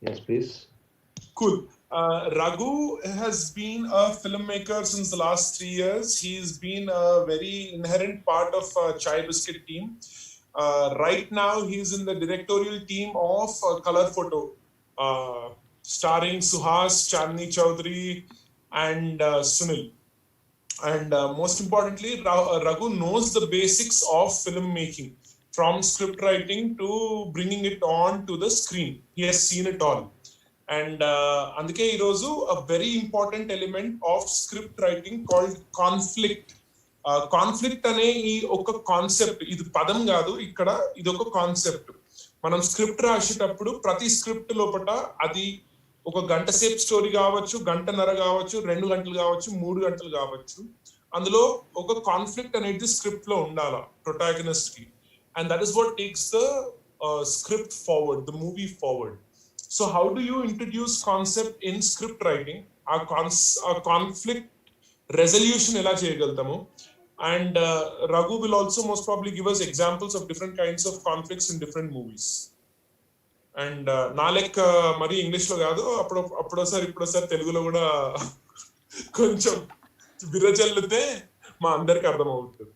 Yes, please. Cool. Raghu has been a filmmaker since the last 3 years. He's been a very inherent part of Chai Biscuit team. Right now, he's in the directorial team of Color Photo, uh, starring Suhas, Chandni Chaudhary, and Sunil. And most importantly, Raghu knows the basics of filmmaking, from script writing to bringing it on to the screen. He has seen it all. And అందుకే ఈరోజు a very important element of script writing called conflict. Conflict అనే ఈ ఒక concept, ఇది పదం కాదు, ఇక్కడ ఇది ఒక కాన్సెప్ట్. మనం స్క్రిప్ట్ రాసేటప్పుడు ప్రతి స్క్రిప్ట్ లోపల అది ఒక గంట సేపు స్టోరీ కావచ్చు, గంటన్నర కావచ్చు, 2 గంటలు కావచ్చు, 3 గంటలు కావచ్చు. అందులో ఒక కాన్ఫ్లిక్ట్ అనేది స్క్రిప్ట్ లో ఉండాల ప్రొటాగనిస్ట్ కి. And that is what takes the script forward, the movie forward. So how do you introduce concept in script writing? Our conflict resolution ela cheyagaldamo. And Raghu will also most probably give us examples of different kinds of conflicts in different movies. And నా లెక్క మరి English లో కాదు, అప్పుడోసారి ఇప్పుడోసారి తెలుగులో కూడా కొంచెం విరచల్లితే మా అందరికి అర్థమవుతుంది.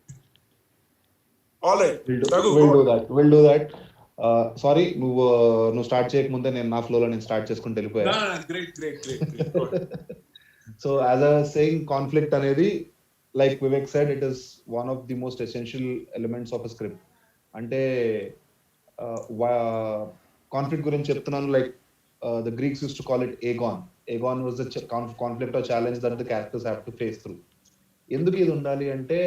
All right, Raghu, we'll do that. Sorry, నువ్వు స్టార్ట్ చేయకముందే నేను నా ఫ్లోలో నేను స్టార్ట్ చేసుకుంటూ వెళ్ళిపోయా. So as a saying, conflict అనేది, like Vivek said, it is one of the most essential elements of a script. అంటే కాన్ఫ్లిక్ట్ గురించి చెప్తున్నాను. Like the Greeks used to call it agon. Agon was the conflict or challenge that the characters have to face through. ఎందుకు ఇది ఉండాలి అంటే,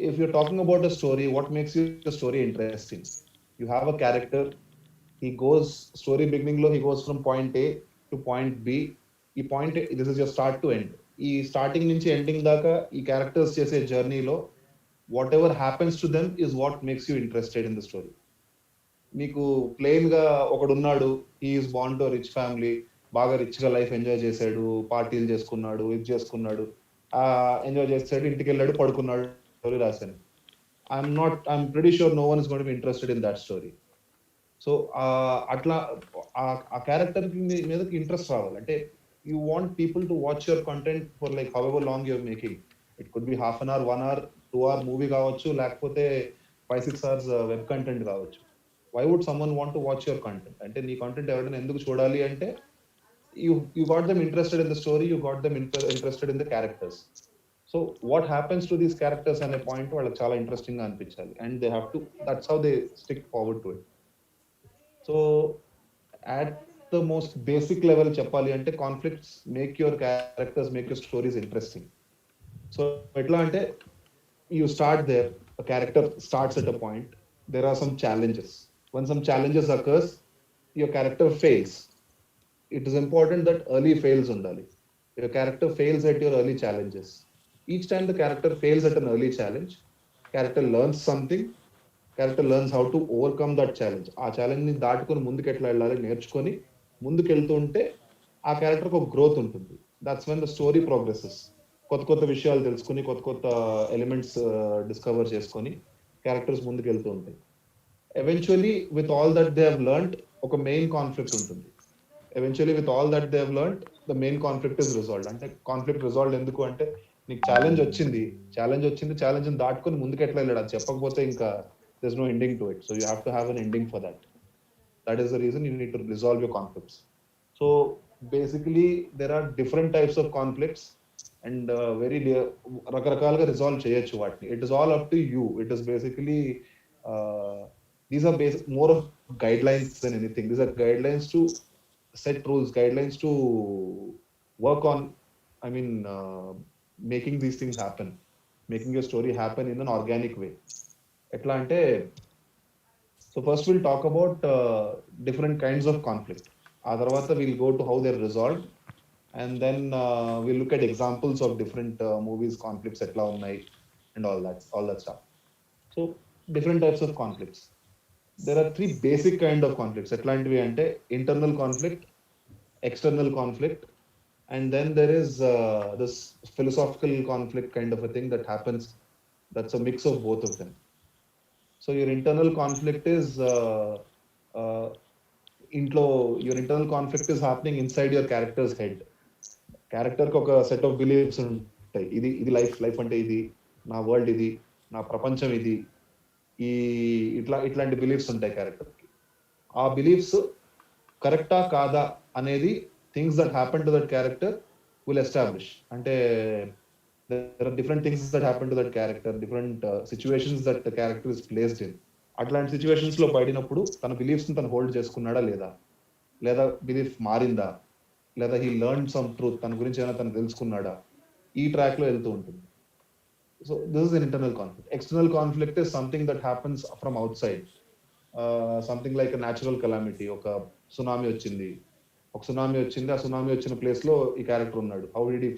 if you're talking about a story, what makes you the story interesting? You have a character, he goes, story beginning lo he goes from point A to point B. ఈ point, this is your start to end. ఈ starting నుంచి ending దాకా ఈ characters చేసే జర్నీలో what ever happens to them is what makes you interested in the story. మీకు plain గా ఒకడున్నాడు, he is born to rich family, బాగా రిచ్ గా లైఫ్ ఎంజాయ్ చేశాడు, పార్టీలు చేసుకున్నాడు, ఇది చేసుకున్నాడు, ఎంజాయ్ చేశాడు, ఇంటికి వెళ్ళాడు, పడుకున్నాడు, స్టోరీ రాశాను. I'm pretty sure no one is going to be interested in that story. So అట్లా ఆ క్యారెక్టర్ మీదకి ఇంట్రెస్ట్ రావాలి అంటే, you want people to watch your content for like however long you're making. It could be half an hour, 1 hour, 2 hour movie కావచ్చు, లేకపోతే 5-6 hours web content కావచ్చు. Why would someone want to watch your content? అంటే నీ content ఎవరైనా ఎందుకు చూడాలి అంటే, you got them interested in the story, you got them interested in the characters. So what happens to these characters అనే point వాళ్ళకి చాలా ఇంట్రెస్టింగ్ గా అనిపించాలి. And they have to, that's how they stick forward to it. So at the most basic level చెప్పాలి అంటే, conflicts make your characters, make your stories interesting. So ఎట్లా అంటే, you start there, a character starts at a point, there are some challenges. When some challenges occurs, your character fails. It is important that early fails undali. Your character fails at your early challenges. Each time the character fails at an early challenge, character learns something, character learns how to overcome that challenge. ఆ challenge ని దాటుకొని ముందుకు ఎట్లా వెళ్ళాలి నేర్చుకొని ముందుకు వెళ్తూ ఉంటే ఆ క్యారెక్టర్ ఒక గ్రోత్ ఉంటుంది. That's when the story progresses. కొత్త కొత్త విషయాలు తెలుసుకుని, కొత్త కొత్త ఎలిమెంట్స్ డిస్కవర్ చేసుకొని క్యారెక్టర్స్ ముందుకు వెళ్తూ ఉంటాయి. Eventually with all that they have learned, ఒక మెయిన్ కాన్ఫ్లిక్ట్ ఉంటుంది. Eventually with all that they have learned, the main conflict is resolved. అంటే కాన్ఫ్లిక్ట్ రిజాల్వ్డ్ ఎందుకు అంటే, నీకు ఛాలెంజ్ వచ్చింది, ఛాలెంజ్ దాటుకొని ముందుకు ఎట్లా వెళ్ళాడు, అది చెప్పకపోతే ఇంకా there's no ending to it. So you have to have an ending for that. That is the reason you need to resolve your conflicts. So basically there are different types of conflicts and very రకరకాలుగా resolve చేయొచ్చు వాటిని. It is all up to you. It is basically these are more of guidelines than anything. These are guidelines to set rules, guidelines to work on, I mean, making these things happen, making your story happen in an organic way. ఎట్లా అంటే, so first will talk about different kinds of conflict. ఆ తర్వాత will go to how they're resolved, and then will look at examples of different movies conflicts ఎట్లా ఉన్నాయి and all that stuff. So different types of conflicts. There are 3 basic kind of conflicts. ఎట్లాంటివి అంటే, internal conflict, external conflict, and then there is this philosophical conflict kind of a thing that happens. That's a mix of both of them. So your internal conflict is ఇంట్లో your internal conflict is happening inside your characters head. క్యారెక్టర్కి ఒక set of beliefs ఉంటాయి. ఇది life అంటే ఇది, నా world ఇది, నా ప్రపంచం ఇది, ఈ ఇట్లాంటి బిలీఫ్స్ ఉంటాయి క్యారెక్టర్కి. ఆ బిలీఫ్స్ కరెక్టా కాదా అనేది things that happen to that character will establish. అంటే there are different things that happen to that character, different situations that the character is placed in. అట్లాంటి సిచ్యువేషన్స్ లో పడినప్పుడు తన బిలీఫ్స్ ని తను హోల్డ్ చేసుకున్నాడా లేదా బిలీఫ్ మారిందా, లేదా హీ లెర్న్ సమ్ ట్రూత్, తన గురించి ఏమైనా తను తెలుసుకున్నాడా, ఈ ట్రాక్ లో వెళ్తూ ఉంటుంది. So this is an internal conflict. External conflict is something that happens from out side, something like natural calamity. ఒక సునామీ వచ్చింది, ఆ సునామీ వచ్చిన ప్లేస్ లో ఈ క్యారెక్టర్ ఉన్నాడు. హౌ డిడ్ హీ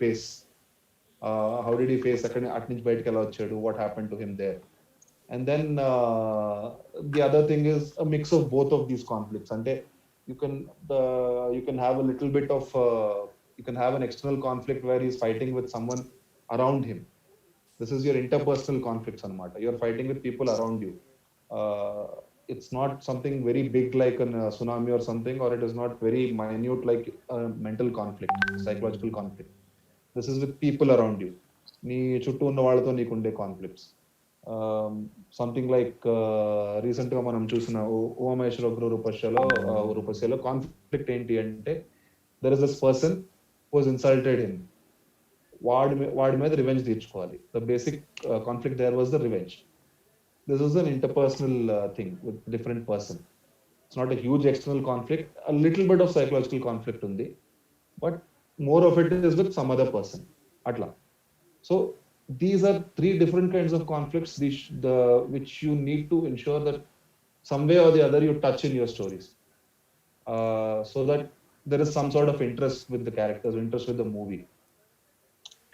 ఫేస్ అక్కడి నుంచి బయటకు ఎలా వచ్చాడు, what happen to him there. And then the other thing is a mix of both of these conflicts. Ante you can have a little bit of you can have an external conflict where he's fighting with someone around him. This is your interpersonal conflicts anamata. You're fighting with people around you. It's not something very big like a tsunami or something, or it is not very minute like a mental conflict, psychological conflict. This is with people around you. నీ చుట్టూ ఉన్న వాళ్ళతో నీకుండే conflicts. Something like recent గా మనం చూసిన ఉమామహేశ్వర రూపశ్యలో conflict ఏంటి అంటే, there is this person who's insulted him. వాడి మీద రివెంజ్ తీర్చుకోవాలి. The basic conflict there was the revenge. This is an interpersonal thing with different person. It's not a huge external conflict. A little bit of psychological conflict ఉంది, but more of it is with some other person. అట్లా. So these are three different kinds of conflicts which you need to ensure that some way or the other you touch in your stories, so that there is some sort of interest with the characters, interest with the movie.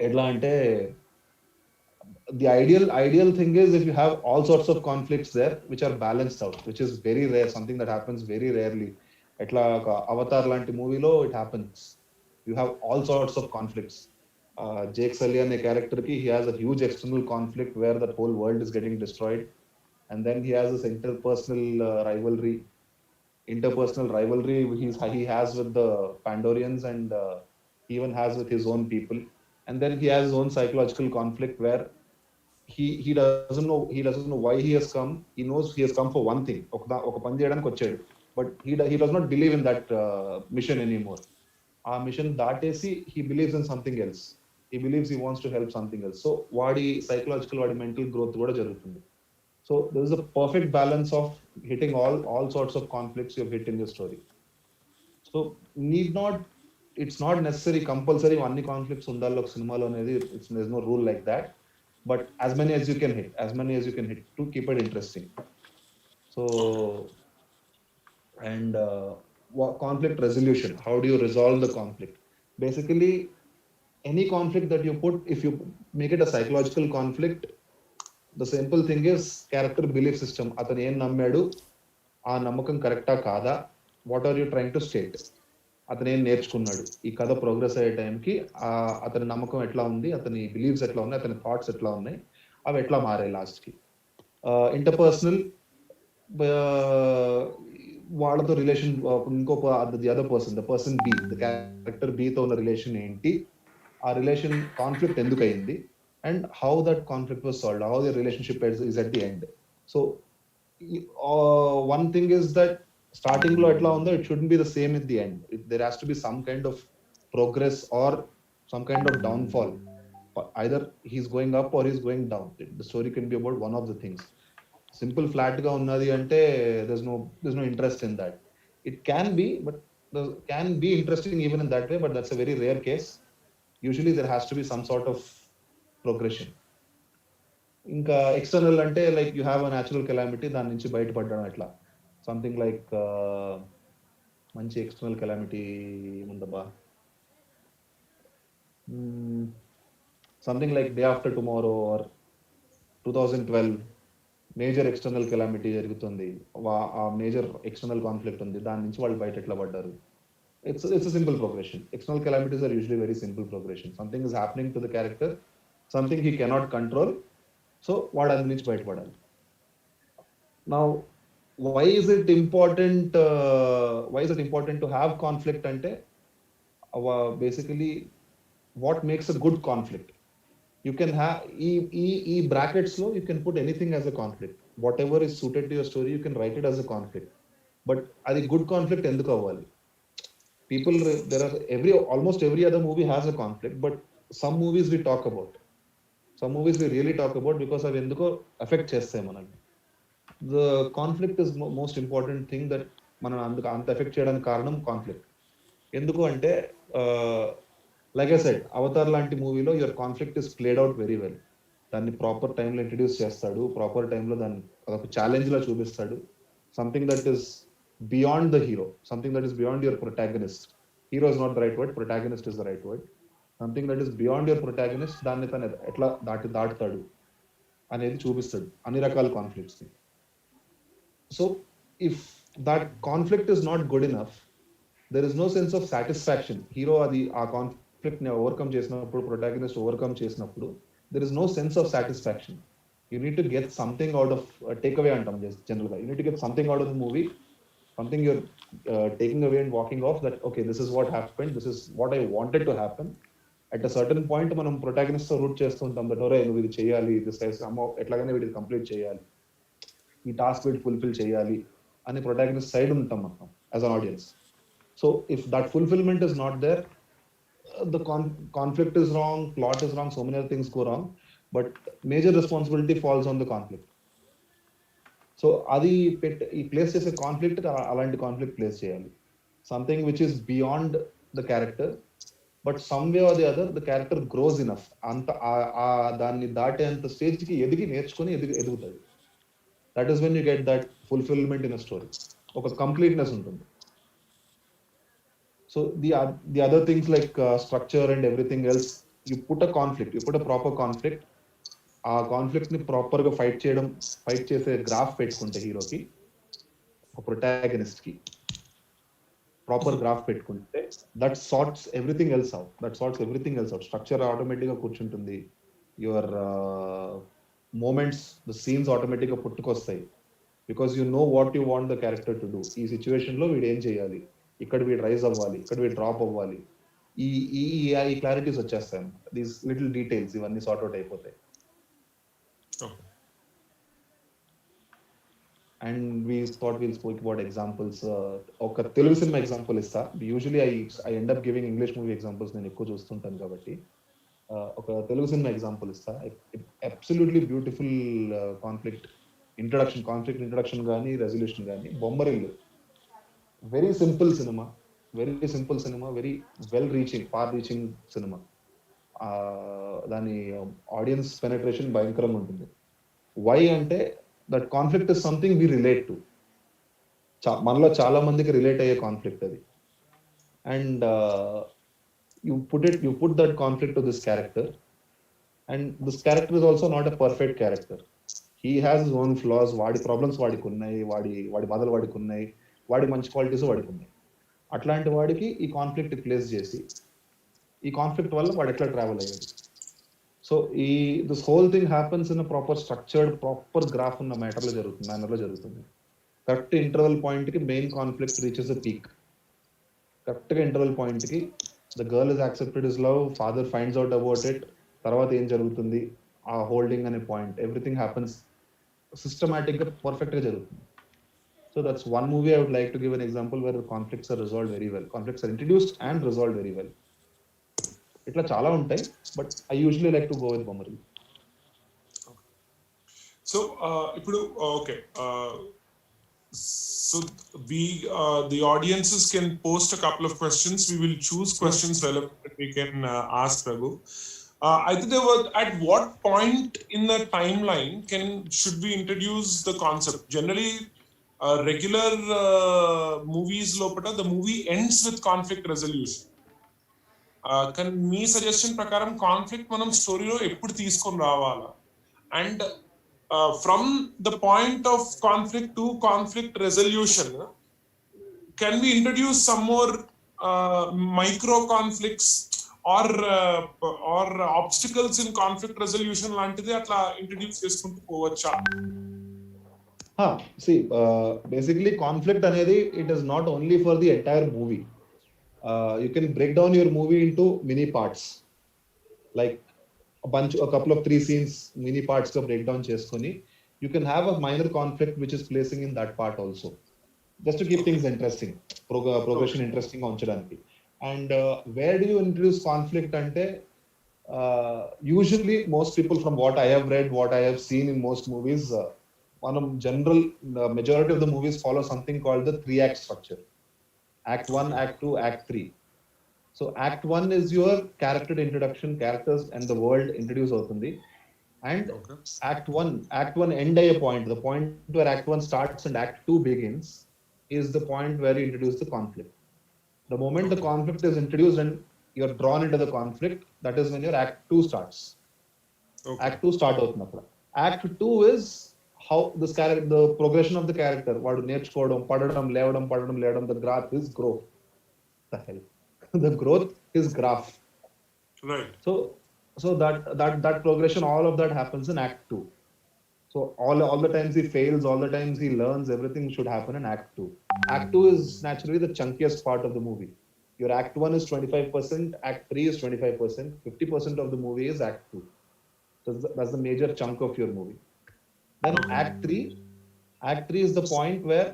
Edla ante the ideal thing is if you have all sorts of conflicts there which are balanced out, which is very rare, something that happens very rarely. Etla Avatar lanti movie lo it happens. You have all sorts of conflicts. Jake Sully అనే character కి he has a huge external conflict where the whole world is getting destroyed, and then he has this interpersonal rivalry he has with the Pandorians, and he even has with his own people. And then he has his own psychological conflict where he doesn't know why he has come. He knows he has come for one thing, ఒక పని చేయడానికి వచ్చాడు, but he does not believe in that mission anymore. ఆ machine దాటేసి he believes in something else. He believes he wants to help something else. So వాడి psychological, వాడి mental growth కూడా జరుగుతుంది. So there is a perfect balance of hitting all sorts of conflicts you have hit in your story. So it's not necessary compulsory అన్ని conflicts ఉండాలి ఒక సినిమాలో అనేది. there's no rule like that, but as many as you can hit to keep it interesting. So and conflict resolution, how do you resolve the conflict? Basically any conflict that you put, if you make it a psychological conflict, the simple thing is character belief system. అతను ఏం నమ్మాడు, ఆ నమ్మకం కరెక్టా కాదా, what are you trying to state. అతను ఏం నేర్చుకున్నాడు, ఈ కథ ప్రోగ్రెస్ అయ్యే టైంకి అతని నమ్మకం ఎట్లా ఉంది, అతని బిలీఫ్స్ ఎట్లా ఉన్నాయి, అతని థాట్స్ ఎట్లా ఉన్నాయి, అవి ఎట్లా మారాయి లాస్ట్ కి. ఇంటర్పర్సనల్, వాళ్ళతో రిలేషన్, ఇంకొక the other person, the person B, the character B తో ఉన్న రిలేషన్ ఏంటి, ఆ రిలేషన్ కాన్ఫ్లిక్ట్ ఎందుకు అయింది, and how that conflict was solved, how the relationship is at the end. So one thing is that starting లో ఎట్లా ఉందో it shouldn't be the same at the end. There has to be some kind of progress or some kind of downfall. Either he's going up are he's going down. The story can be about one of the things. Simple flat గా ఉన్నది అంటే there's no interest in that. It can be, but can be interesting even in that way, but that's a very rare case. Usually there has to be some sort of progression. ఇంకా external అంటే like you have a natural calamity, దాని నుంచి బయటపడడం ఎట్లా. Something like మంచి external calamity ఉందబ్బా, something like day after tomorrow or 2012 major external calamity జరుగుతుంది, ఆ మేజర్ ఎక్స్టర్నల్ కాన్ఫ్లిక్ట్ ఉంది, దాని నుంచి వాళ్ళు బయట ఎట్లా పడ్డారు. It's a simple progression. External calamities are usually very simple progression. Something is happening to the character, something he cannot control, so వాడు అందు నుంచి బయటపడాలి. Now why is it important to have conflict ante basically what makes a good conflict. You can have brackets lo you can put anything as a conflict, whatever is suited to your story you can write it as a conflict, but adi good conflict enduku avvali. There are almost every other movie has a conflict, but some movies we talk about, some movies we really talk about because అవి ఎందుకో affect చేస్తాయి మనల్ని. The conflict is most important thing that మనం అంత effect చేయడానికి కారణం conflict. ఎందుకు అంటే లైక్ ఐ సెడ్ అవతార్ లాంటి మూవీలో your conflict is played out very well. దాన్ని ప్రాపర్ టైంలో ఇంట్రడ్యూస్ చేస్తాడు, ప్రాపర్ టైంలో దాన్ని అదొక ఛాలెంజ్ లా చూపిస్తాడు. Something that is beyond the hero, something that is beyond your protagonist. Hero is not the right word, protagonist is the right word. Something that is beyond your protagonist, దాన్ని తను ఎట్లా దాటుతాడు అనేది చూపిస్తాడు అన్ని రకాల conflicts. So if that conflict is not good enough, there is no sense of satisfaction. Hero adi aa conflict ni overcome chesinappudu, protagonist overcome chesinappudu, there is no sense of satisfaction. You need to get something out of takeaway antam generally. You need to get something out of the movie, something you're taking away and walking off, that okay, this is what happened, this is what I wanted to happen. At a certain point manam protagonist తో root చేస్తుంటాం, that ore నువ్వు ఇది చేయాలి, this is ఎట్లాగైనా వీడిది complete చేయాలి, ఈ task వీడి ఫుల్ఫిల్ చేయాలి అని ప్రొటాగనిస్ట్ సైడ్ ఉంటాం మనం as an audience. So if that fulfilment is not there, the conflict is wrong, plot is wrong, so many other things go wrong, but major responsibility falls on the conflict. So అది ఈ place చేసే conflict అలాంటి conflict place చేయాలి, something which is beyond the character, but some way or the other the character grows enough, అంత దాన్ని దాటేంత స్టేజ్కి ఎదిగి నేర్చుకొని ఎదుగుతుంది. That is when you get that fulfillment in a story. ఒక completeness ఉంటుంది. So the other things like structure and everything else, you put a conflict, you put a proper conflict. ఆ conflict ని ప్రాపర్ గా fight చేసే graph పెట్టుకుంటే హీరోకి, ఒక protagonist కి ప్రాపర్ గ్రాఫ్ పెట్టుకుంటే that sorts everything else out. Structure automatic గా కూర్చుంటుంది, your moments, the scenes automatic గా పుట్టుకొస్తాయి, because you know what you want the character to do. ఈ సిచ్యువేషన్ లో వీడు ఏం చేయాలి, ఇక్కడ వీడు రైజ్ అవ్వాలి, ఇక్కడ వీడు డ్రాప్ అవ్వాలి, ఈ క్లారిటీస్ వచ్చేస్తాయి. దీస్ లిటిల్ డీటెయిల్స్ ఇవన్నీ సార్ట్ అవుట్ అయిపోతాయి. And we thought will spoke about examples. ఒక తెలుగు సినిమా ఎగ్జాంపుల్ ఇస్తా. Usually I end up giving English movie examples, నేను ఎక్కువ చూస్తుంటాను కాబట్టి ఒక తెలుగు సినిమా ఎగ్జాంపుల్ ఇస్తా. అబ్సల్యూట్లీ బ్యూటిఫుల్ కాన్ఫ్లిక్ట్ ఇంట్రడక్షన్ కానీ రెజల్యూషన్ కానీ, Bommarillu. Very simple cinema, very well reaching, far reaching cinema. దాని ఆడియన్స్ పెనట్రేషన్ భయంకరంగా ఉంటుంది. వై అంటే that conflict is something we relate to. మనలో చాలా మందికి రిలేట్ అయ్యే కాన్ఫ్లిక్ట్ అది. And you put that conflict to this character, and this character is also not a perfect character. He has his own flaws, వాడి problems వాడికి ఉన్నాయి, వాడి బాధలు వాడికి ఉన్నాయి, వాడి మంచి క్వాలిటీస్ వాడికి ఉన్నాయి. అట్లాంటి వాడికి ఈ కాన్ఫ్లిక్ట్ ప్లేస్ చేసి, ఈ కాన్ఫ్లిక్ట్ వల్ల వాడు ఎట్లా ట్రావెల్ అయ్యాడు. So this whole thing happens in proper structured, proper graph ఉన్న మేనర్లో జరుగుతుంది. కరెక్ట్ ఇంటర్వెల్ పాయింట్ కి main conflict reaches the peak. Correct గా ఇంటర్వెల్ పాయింట్ కి the girl is accepted his love, father finds out about it, తర్వాత ఏం జరుగుతుంది, ఆ holding అనే పాయింట్, ఎవ్రీథింగ్ హ్యాపన్స్ సిస్టమాటిక్ గా పర్ఫెక్ట్ గా జరుగుతుంది. So that's one movie I would like to give an example where the conflicts are resolved very well, conflicts are introduced and resolved very well. ఇట్లా చాలా ఉంటాయి, but I usually like to go with Bommarillu. So ఇప్పుడు okay, so the audiences can post a couple of questions. We will choose questions relevant that we can ask Raghu. I think there were, at what point in the timeline should we introduce the concept? Generally regular movies lopata the movie ends with conflict resolution. Kan me suggestion prakaram conflict manam story lo eppudu teeskoni ravala, and from the point of conflict to conflict resolution, can we introduce some more micro conflicts or obstacles in conflict resolution లాంటిది అట్లా introduce చేసుకుంటూ పోవచ్చా? See, basically conflict అనేది it is not only for the entire movie. You can break down your movie into mini parts, like a couple of 3 scenes mini parts గా break down చేసుకొని you can have a minor conflict which is placing in that part also, just to keep Okay. things interesting, progression Okay. interesting గా ఉంచడానికి. And where do you introduce conflict అంటే usually most people, from what I have read, what I have seen in most movies, మనం general majority of the movies follow something called the 3 act structure: act 1, Okay. act 2, act 3. So act 1 is your character introduction, characters and the world introduce అవుతుంది. And Okay. act 1 end a point, the point where act 1 starts and act 2 begins, is the point where you introduce the conflict. The moment the Okay. conflict is introduced and you're drawn into the conflict, that is when your act 2 starts. Okay. Act 2 start అవుతుంది అక్కడ. Act 2 is how this character, the progression of the character, వాడు నేర్చుకోవడం, పడడం, లేవడం, the graph is growth. The hell. The growth is graph. Right. So that progression, all of that happens in act 2. So all the times he fails, all the times he learns, everything should happen in act 2. Act 2 is naturally the chunkiest part of the movie. Your act 1 is 25%, act 3 is 25%, 50% of the movie is act 2. So that's the major chunk of your movie. Then Okay. act 3 is the point where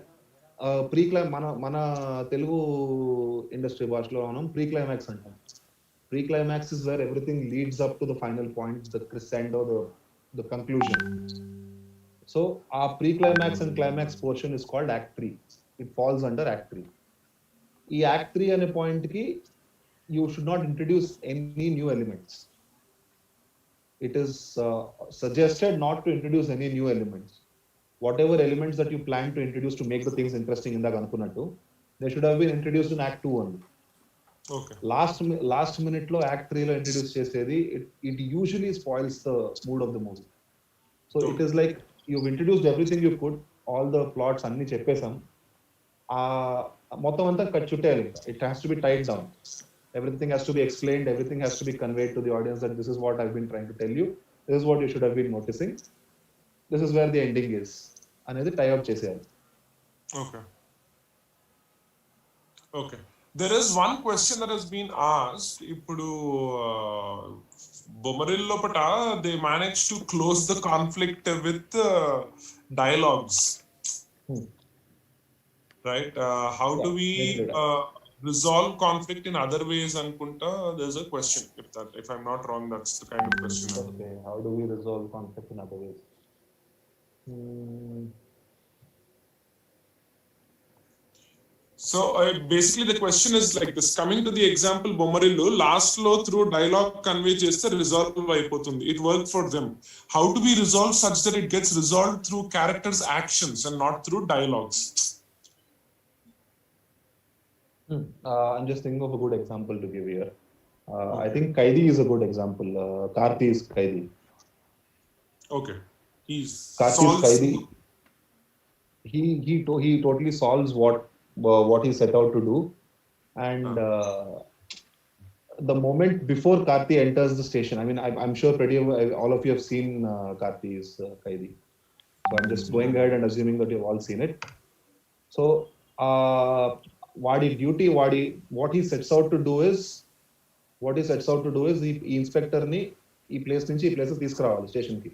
మన Telugu industry భాషలో మనం pre climax అంటాం. Pre-climax is where everything leads up to the final point, the crescendo, the conclusion. So our pre-climax and climax portion is called act 3. It falls under act 3. ఈ act 3 అనే point కి you should not introduce any new elements. It is suggested not to introduce any new elements. Whatever elements that you plan to introduce to make the things interesting ఇందాక అనుకున్నట్టు, they should have been introduced in act 2 only. Okay. Last minute లో act 3 లో introduce చేసేది it usually spoils the mood of the movie. So it is like you introduced everything you could, all the plots అన్ని చెప్పేసాం, ఆ మొత్తం అంతా చుట్టేయాలి. It has to be tied down, everything has to be explained, everything has to be conveyed to the audience that this is what I been trying to tell you, this is what you should have been noticing, this is where the ending is అనేది tie out చేసేయాలి. Okay. Okay. There is one question that has been asked. ఇప్పుడు Bommaril lopata they managed to close the conflict with dialogues. Right? How do we resolve conflict in other ways? Ankunta, there's a question. If I'm not wrong, that's the kind of question. Okay, how do we resolve conflict in other ways? So basically the question is like this, coming to the example Bommarillu, last lo through dialogue convey cheste resolve అయిపోతుంది. It worked for them. How do we resolve such that it gets resolved through characters' actions and not through dialogues? I'm just thinking of a good example to give here. I think Kaidi is a good example. Karthi is Kaidi. Okay. Karthi is Kaidi. He totally solves what he set out to do, and the moment before Karthi enters the station, I mean, I'm sure all of you have seen Karthi's Kaidi, so I'm just going ahead and assuming that you've all seen it. So what he sets out to do is ఈ inspector ని ఈ place నుంచి ఈ place తీసుకురావాలి, station కి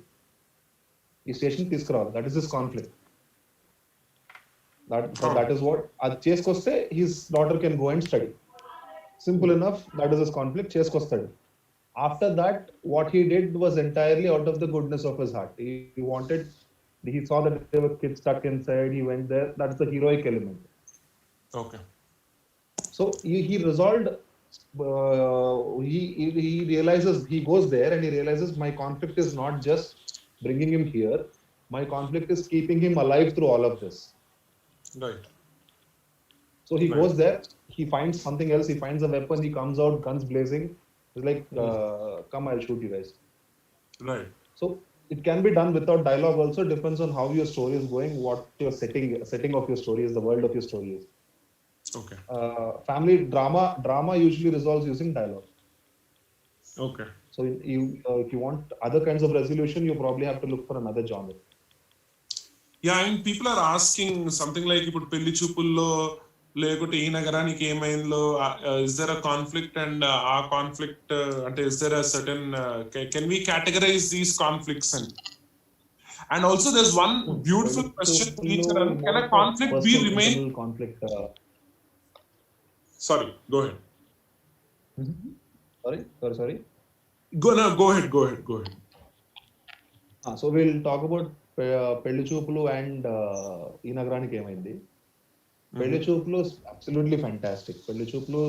తీసుకురావాలి. That is his conflict. That is what అది చేసుకొస్తే his daughter can go and study. Simple enough. That is his conflict. చేసుకొస్తాడు. After that, what he did was entirely out of the goodness of his heart. He saw that there were kids stuck inside. He went there. That's the heroic element. Okay. So he resolved. He realizes, he goes there and he realizes my conflict is not just bringing him here. My conflict is keeping him alive through all of this. Right. So he goes there, he finds something else, he finds a weapon, he comes out, guns blazing. He's like, come, I'll shoot you guys. Right. So it can be done without dialogue also, depends on how your story is going, what your setting of your story is, the world of your story is. Okay. Family drama usually resolves using dialogue. Okay. So if you want other kinds of resolution, you probably have to look for another genre. Yeah, and people are asking something like ఇప్పుడు పెళ్లి చూపుల్లో లేకుంటే ఈ నగరానికి ఏమైందో is there a conflict and ఆ conflict అంటే is there a certain can we categorize these conflicts and also there's one beautiful question Charan, can a conflict be personal remain internal conflict. sorry go ahead Sorry. go ahead So we'll talk about పెళ్లి చూపులు and ఈ నగరానికి ఏమైంది. పెళ్లి చూపులు absolutely fantastic. పెళ్లి చూపులు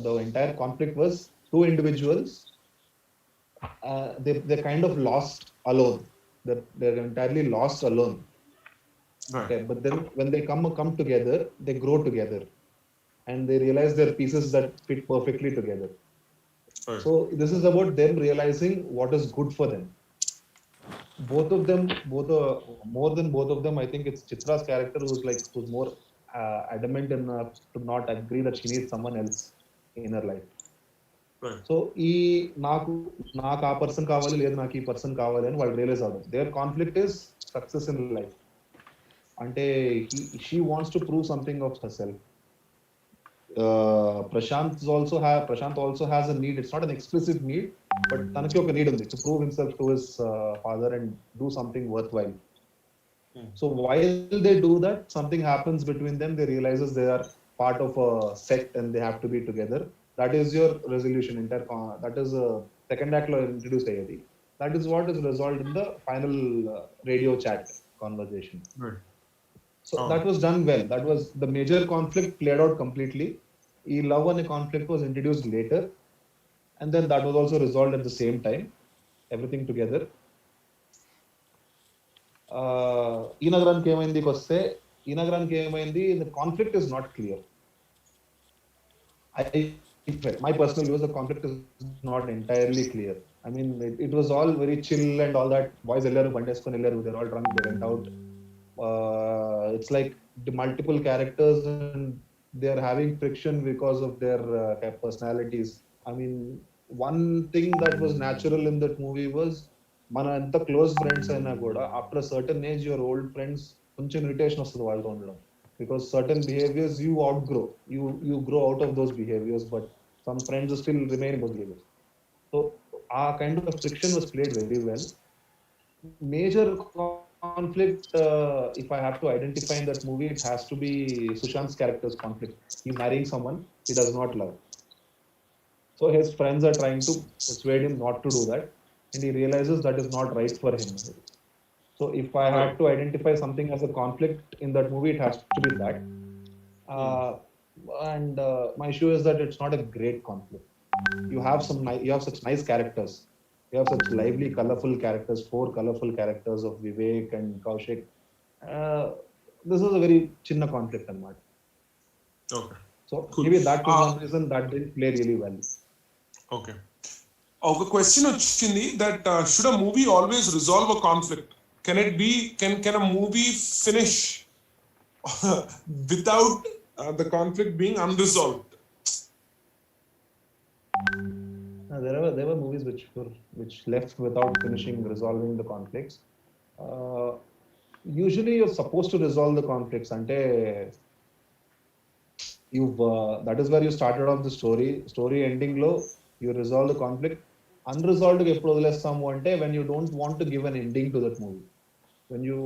the entire conflict was two individuals. They kind of lost alone. They're entirely lost alone. right. Okay, but then when they come together, they grow together, and they realize they're pieces that fit perfectly together. Right. So this is about them realizing what is good for them. More than both of them, I think it's Chitra's character who's more adamant enough to not agree that she needs someone else in her life. Right. So నాకు ఆ person కావాలి లేదు నాకు ఈ person కావాలి అని వాళ్ళు realize అవుతారు. Their conflict is success in life. అంటే she wants to prove something of herself. Prashant also has a need. It's not an explicit need, but తనకి ఒక need ఉంది to prove himself to his father and do something worthwhile. So while they do that, something happens between them. They realizes they are part of a sect and they have to be together. That is your resolution. That is second act lo introduced ayyadi. That is what is resolved in the final radio chat conversation. Right. So that was done well. That was the major conflict played out completely. E love and conflict was introduced later, and then that was also resolved at the same time. Everything together. ఈ నగరానికి ఏమైంది వస్తే ఈ నగరానికి ఏమైంది, the conflict is not clear. My personal view is the conflict is not entirely clear. I mean, it was all very chill and all that. Boys ellaru bandeskoni ellaru, they're all drunk, they went out. It's like the multiple characters and they're having friction because of their personalities. I mean, one thing that was natural in that movie was మన ఎంత close friends అయినా కూడా after a certain age your old friends కొంచెం irritation వస్తుంది వాళ్ళతో ఉండడం, because certain behaviours you outgrow, you grow out of those behaviours, but some friends still remain behaviours. So ఆ kind of friction was played very well. Major conflict, if I have to identify in that movie, it has to be Sushant's character's conflict. He's marrying someone he does not love, so his friends are trying to persuade him not to do that, and he realizes that is not right for him. So if I had to identify something as a conflict in that movie, it has to be that. And my issue is that it's not a great conflict. You have such nice characters. You have such lively, colorful characters, 4 colorful characters of Vivek and Kaushik. This is a very chinna conflict anamata. Okay. So cool. Maybe that is one reason that didn't play really well. Okay. ఒక question వచ్చింది that should a movie always resolve a conflict? Can it be can a movie finish without the conflict being unresolved? There were movies which left without resolving the conflicts. Usually you're supposed to resolve the conflicts. Ante that is where you started off the story ending lo you resolve the conflict. Unresolved ga eppudu odilestamu ante when you don't want to give an ending to that movie, when you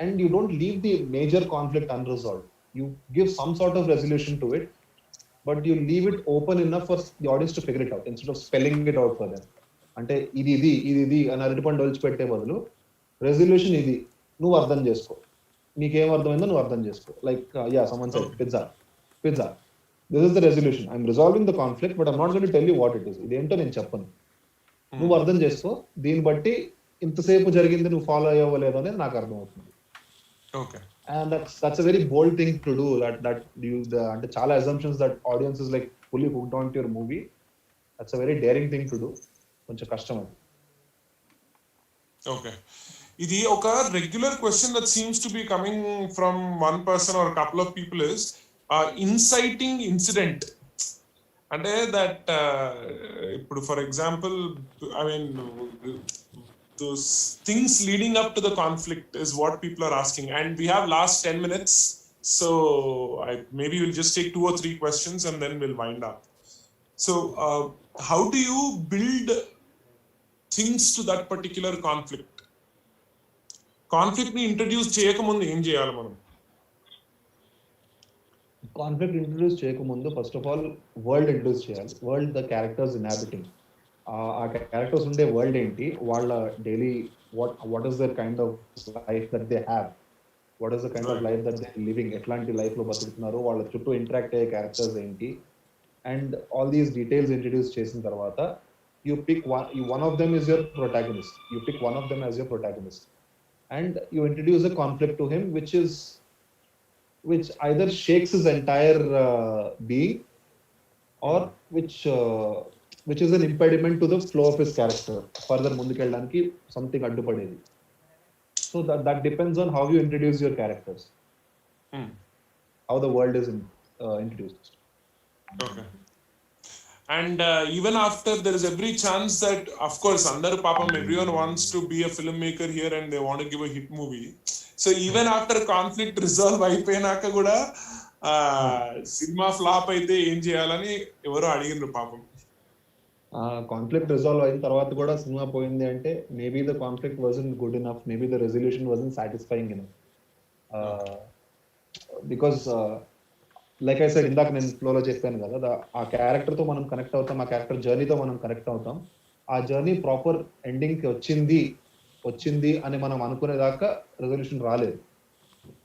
and you don't leave the major conflict unresolved. You give some sort of resolution to it, but you leave it open enough for the audience to figure it out instead of spelling it out for them. అంటే ఇది అని అరటిపండు ఒలిచిపెట్టే బదులు resolution ఇది, నువ్వు అర్థం చేసుకో, నీకేం అర్థమైందో నువ్వు అర్థం చేసుకో. Like someone said pizza, this is the resolution. I'm resolving the conflict, but I'm not going to tell you what it is. ఇదేంటో నేను చెప్పను, నువ్వు అర్థం చేసుకో, దీన్ని బట్టి ఇంతసేపు జరిగింది నువ్వు ఫాలో అయ్యవో లేదో అనేది నాకు అర్థమవుతుంది. Okay. And that's a very bold thing to do. That you the chala assumptions that audience is like fully hooked onto your movie. That's a very daring thing to do. Koncha kashtam adi. Okay. Idi oka regular question that seems to be coming from one person or a couple of people is inciting incident. Ante that for example, I mean those things leading up to the conflict is what people are asking, and we have last 10 minutes, so maybe we'll just take 2 or 3 questions and then we'll wind up. So how do you build things to that particular conflict ni introduce చేయకముందు ఏం చేయాలి మనం? Conflict introduce చేయకముందు first of all world introduce చేయాలి. World the characters inhabiting, ఆ characters ఉండే world ఏంటి, వాళ్ళ daily what is their kind of life that they have, what is the kind of life that they living, ఎట్లాంటి life లో బతుకుతున్నారు, వాళ్ళ చుట్టూ ఇంటరాక్ట్ అయ్యే క్యారెక్టర్స్ ఏంటి, and all these details introduce చేసిన తర్వాత you pick one of them is your protagonist. You pick one of them as your protagonist, and you introduce a conflict to him, which either shakes his entire being, or which is an impediment to the flow of his character. Further mundukellaniki something addupadedi. So that depends on how you introduce your characters, how the world is introduced. Okay. And even after, there is every chance that, of course, andaru papam everyone wants to be a filmmaker here and they want to give a hit movie. So even after conflict resolve అయిపోయినాక కూడా cinema flop అయితే ఏం చేయాలని ఎవరో అడిగినారు పాపం. Conflict resolve అయిన తర్వాత కూడా సినిమా పోయింది అంటే maybe the conflict wasn't good enough, maybe the resolution wasn't satisfying enough. Because like I said, ఇందాక నేను ఫ్లోలో చెప్పాను కదా, ఆ క్యారెక్టర్ తో మనం కనెక్ట్ అవుతాం, ఆ క్యారెక్టర్ జర్నీతో మనం కనెక్ట్ అవుతాం. ఆ జర్నీ ప్రాపర్ ఎండింగ్ కి వచ్చింది అని మనం అనుకునేదాకా రెజల్యూషన్ రాలేదు.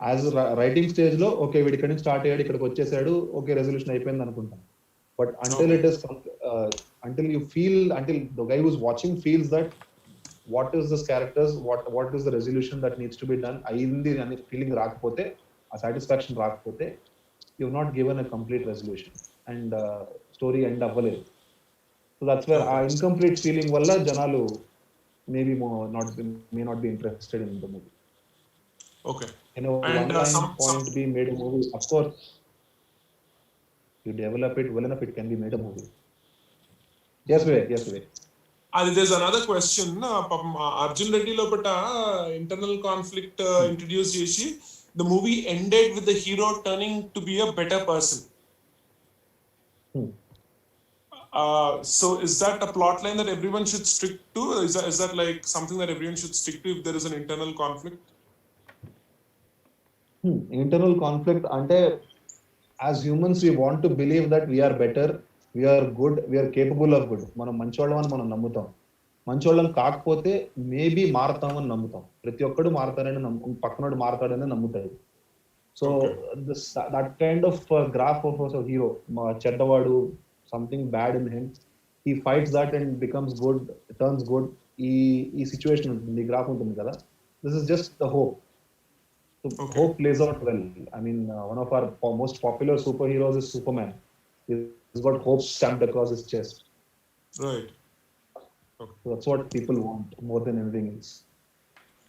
యాజ్ రైటింగ్ స్టేజ్ లో ఓకే వీడి ఇక్కడి నుంచి స్టార్ట్ అయ్యాడు, ఇక్కడికి వచ్చేసాడు, ఓకే రెజల్యూషన్ అయిపోయింది అనుకుంటాం. But until it is until the guy who's watching feels that what is this characters, what is the resolution that needs to be done, అయింది అనే ఫీలింగ్ రాకపోతే, ఆ సాటిస్ఫాక్షన్ రాకపోతే, you've not given a complete resolution, and story end అవ్వలేదు. So that's where our incomplete feeling valla janalu maybe may not be interested in the movie. Okay. You know, and one point be made a movie, of course you develop it well enough, it can be made a movie. Yes Vivek. There's another question. Arjun Reddy lopata internal conflict introduce cheshi the movie ended with the hero turning to be a better person. So is that a plot line that everyone should stick to? Is that like something that everyone should stick to if there is an internal conflict? Internal conflict ante, as humans we want to believe that we are better, we are good, we are capable of good. మనం మంచోళ్ళమని మనం నమ్ముతాం. మంచోళ్ళం కాకపోతే maybe మారతామని నమ్ముతాం. ప్రతి ఒక్కడు మారతారని పక్కనోడు మారతాడని నమ్ముతాడు. So that kind of graph of hero, చెడ్డవాడు, something bad in him, he fights that and becomes good, turns good. ఈ సిచ్యువేషన్ ఉంటుంది, ఈ గ్రాఫ్ ఉంటుంది కదా. This is just the hope. Hope plays out well. I mean, one of our most popular superheroes is Superman. He's got hope stamped across his chest. Right. Okay. So that's what people want more than anything else.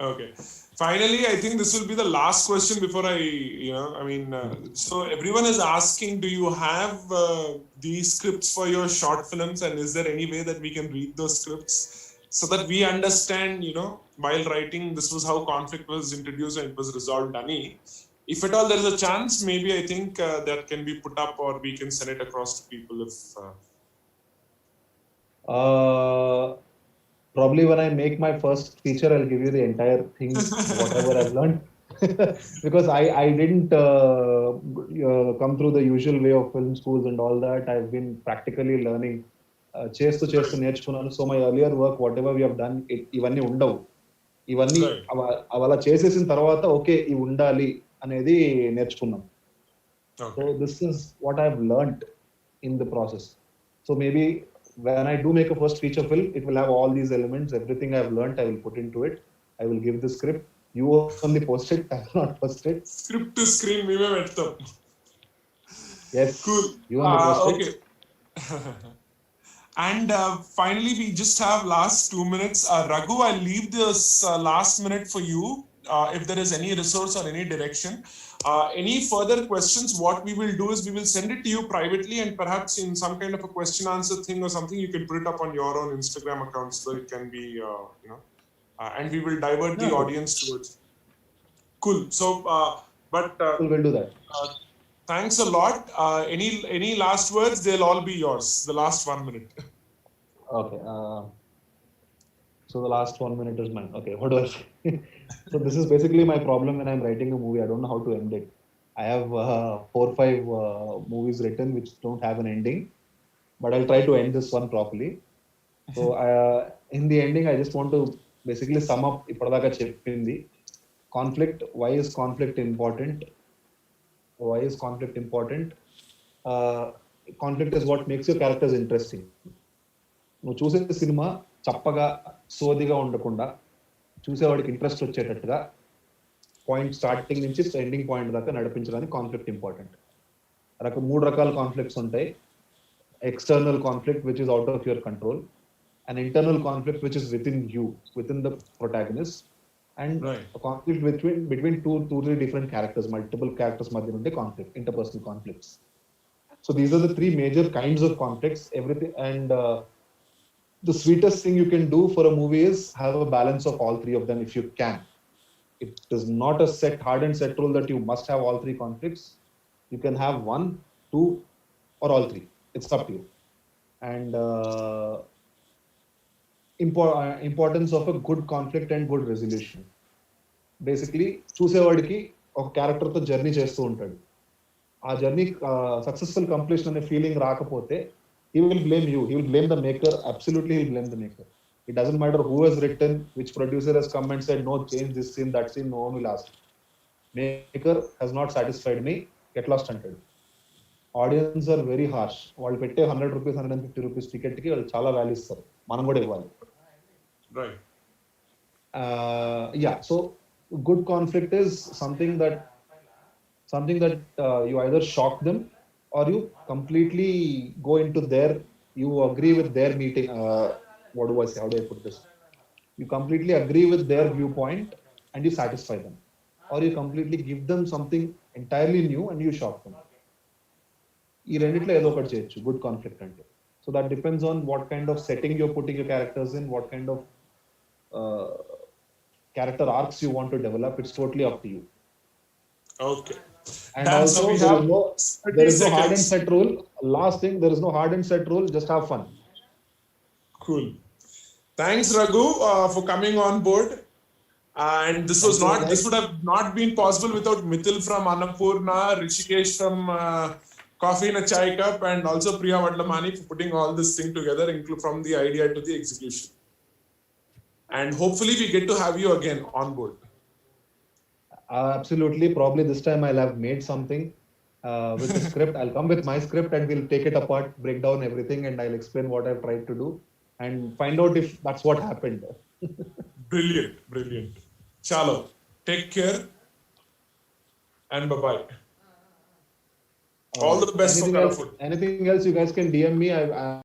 Okay. Finally, I think this will be the last question before so everyone is asking, do you have these scripts for your short films, and is there any way that we can read those scripts so that we understand, while writing, this was how conflict was introduced and it was resolved, Ani? If at all there is a chance, maybe I think that can be put up, or we can send it across to people if... Probably when I make my first feature, I'll give you the entire thing, whatever I've learned. Because I didn't come through the usual way of film schools and all that. I've been practically learning. చేస్తూ నేర్చుకున్నాను. So my earlier work whatever we have done, ఇవన్నీ ఉండవు. ఇవన్నీ అలా చేసేసిన తర్వాత okay ఇవి ఉండాలి అనేది నేర్చుకున్నాం. So this is what I have learned in the process. So maybe when I do make a first feature film, it will have all these elements. Everything I have learned, I will put into it. I will give the script. You only post it. I will not post it. Script to screen, we may met them. Yes. Cool. You only post okay. it. And finally, we just have last 2 minutes. Raghu, I'll leave this last minute for you. If there is any resource or any direction, any further questions, what we will do is we will send it to you privately, and perhaps in some kind of a question answer thing or something, you can put it up on your own Instagram account so it can be and we will divert the Yeah. audience towards. Cool. So, We'll do that. thanks a lot. Any last words? They'll all be yours. The last 1 minute. Okay. So the last 1 minute is mine. Okay, what do I say? So this is basically my problem when I'm writing a movie. I don't know how to end it. I have 4 or 5 movies written which don't have an ending, but I'll try to end this one properly. So in the ending, I just want to basically sum up ఇప్పటిదాకా చెప్పింది. Conflict. Why is conflict important? Why is conflict important? Conflict is what makes your characters interesting. నువ్వు చూసే cinema చప్పగా సోదిగా ఉండకుండా చూసేవాడికి interest వచ్చేటట్టుగా point starting నుంచి ending point దాకా నడిపించడానికి కాన్ఫ్లిక్ట్ ఇంపార్టెంట్. 3 రకాల కాన్ఫ్లిక్ట్స్ ఉంటాయి. External conflict which is out of your control, and internal conflict which is with in the protagonist, and conflict between two 3 different characters, multiple characters మధ్య ఉండే conflict, interpersonal conflicts. So these are the 3 major kinds of conflicts. Everything, and the sweetest thing you can do for a movie is have a balance of all 3 of them if you can. It is not a hard and set rule that you must have all 3 conflicts. You can have 1, 2, or all 3. It's up to you. And importance of a good conflict and good resolution. Basically, చూసేవాడికి ఒక character తో journey చేస్తూ ఉంటాడు. ఆ journey successful completion అనే feeling రాకపోతే he will blame you, he will blame the maker. Absolutely, he will blame the maker. It doesn't matter who has written, which producer has come and said no, change this scene, that scene. No one will ask. Maker has not satisfied me, get lost అంటాడు. Audience are very harsh. వాళ్ళు పెట్టే 100 rupees 150 rupees ticket కి వాళ్ళు చాలా value ఇస్తారు. మనం కూడా ఇవ్వాలి. Right. Yeah, so good conflict is something that you either shock them or you completely go into you agree with their meeting. What do I say? How do I put this? You completely agree with their viewpoint and you satisfy them, or you completely give them something entirely new and you shock them. ఈ రెండిట్లో ఏదో ఒకటి చేయొచ్చు good conflict అంటే. So that depends on what kind of setting you're putting your characters in, what kind of character arcs you want to develop. It's totally up to you. Okay. And Dan, also, so we there have is no hard and set rule. Last thing, there is no hard and set rule. Just have fun. Cool. Thanks, Raghu, for coming on board. And this would have not been possible without Mithil from Annapurna, Rishikesh from Coffee in a Chai Cup, and also Priya Vadlamani for putting all this thing together, include from the idea to the execution. And hopefully we get to have you again on board. Absolutely. Probably this time I'll have made something with the script. I'll come with my script and we'll take it apart, break down everything, and I'll explain what I've tried to do and find out if that's what happened. Brilliant. Chalo. Take care. And bye-bye. All the best for Colorful. Anything else you guys can DM me.